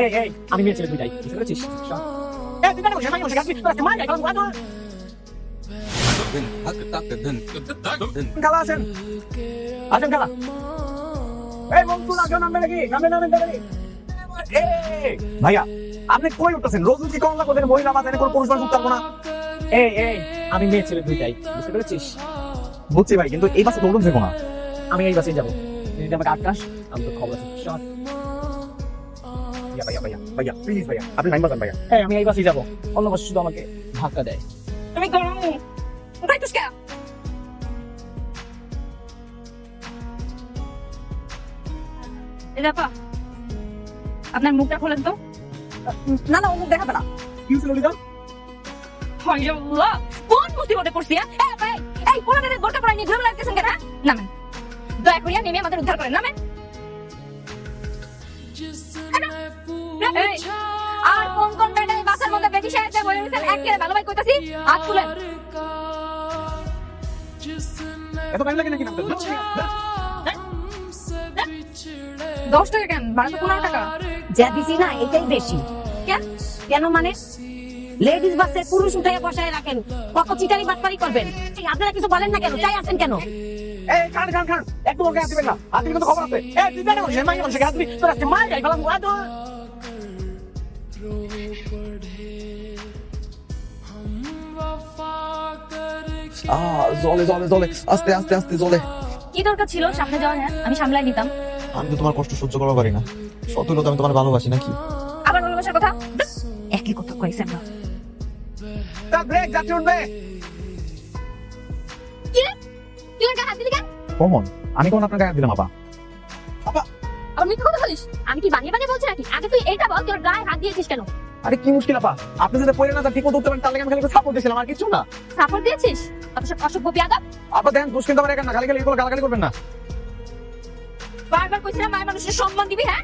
এই এই আমি মেয়ে ছেলে দুইটাই, বুঝতে পেরেছিস? এই তুই কেন বসে মাইয়া বসে গেছিস? তোরা মার যাই কারণ ওয়াদর খালা আছেন, আছেন খালা। এই মন তুই আগে নামবে নাকি? নামবে নাকি? এই ভাইয়া আপনি কই উঠতেছেন? রোজ কি কোন না কোন মহিলা বাজারে কোন পুরুষ মানুষ উঠতাম না। এই এই আমি মেয়ে ছেলে দুইটাই, বুঝতে পেরেছিস? বুঝছি ভাই, কিন্তু এই বাসে দৌড়ন যাবো না, আমি এই বাসেই যাবো। যদি আমাকে আটকাস আমি তো খবর আছে। ভাইয়া ভাইয়া ভাইয়া প্লিজ ভাইয়া, আপনি নাইন বাজান ভাইয়া। হ্যাঁ আমি এই বাসেই যাবো, অন্য বাস শুধু আমাকে ধাক্কা দেয়। তুমি গরম উঠাইছিস কে? আপা আপনার মুখটা খোলেন তো। না না, ও মুখ দেখাবে না। কি হয়েছিল লিদা? আল্লাহ কোন মুসিবতে পড়ছি? এই পোলাদের বোরকা পরাই নিয়ে ঘুরে লাগতেছেন কেন? নামেন, দয়া করে নেমে আমাদের উদ্ধার করেন। নামেন। আর কোন কোন বেটা এই বাসার মধ্যে বেটি সাহেব বলে দিয়েছেন একেবারে ভালো ভাই কইতাছি, হাত তুলেন। এত টাইম লাগে নাকি নামতে? 10 টাকা কেন? ভাড়া তো 15 টাকা। যা দিছি না এটাই বেশি। কেন? কেন মানে লেডিস বাসে পুরুষ উঠাইয়া বসায় রাখেন, কত চিটারি বাটপারি করবেন? এই আপনারা কিছু বলেন না কেন? চাই আছেন কেন? এই খান একটু ওকে আসবেন না, আপনি কিন্তু খবর আছে। এই তুই কেন বসে মাইয়া বসে গেছিস? তোরা আজকে মার যাই কারণ ওয়াদর জলে জলে জলে আস্তে আস্তে আস্তে জলে। কি দরকার ছিল সামনে যাওয়ার? হ্যাঁ আমি সামলাই নিতাম। আমি তো তোমার কষ্ট সহ্য করতে পারি না, সত্যি তো আমি তোমার ভালোবাসি নাকি? আবার ভালোবাসার কথা একই কথা কইছেন না। তার ব্রেক যাচ্ছে উঠবে। কি রে? তুই ওর গায়ে হাত দিলি কেন? কমন আমি কোন আপনার গায়ে দিলাম আপা? আর মিথ্যা কথা বলিস? আমি কি বানিয়ে বানিয়ে বলছি নাকি? আগে তুই এইটা বল, তোর গায়ে হাত দিয়েছিস কেন? আরে কি মুশকিল আপা, আপনি যদি পড়ে না তা ঠিক মতো উঠতে পারেন, তাহলে আমি খালি সাপোর্ট দিছিলাম আর কিছু না। সাপোর্ট দিয়েছিস? অবশ্য অসভ্য বিয়াদব। আপা দেন দোষ কিন্তু আমার একা না, খালি এগুলো গালাগালি করবেন না। বারবার কইছিলাম মায়ের মানুষের সম্মান দিবি। হ্যাঁ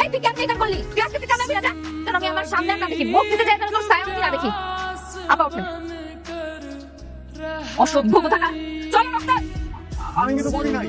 এই তুই কেমন এটা করলি? তুই আজকে কামে বিরাজা, কারণ আমি আমার সামনে না দেখি, মুখ দিতে যাই তাহলে তোর সায়ন না দেখি। আপা ওঠেন, অসভ্য কোথাকার। চল রাস্তা। আমি কিন্তু বলি নাই।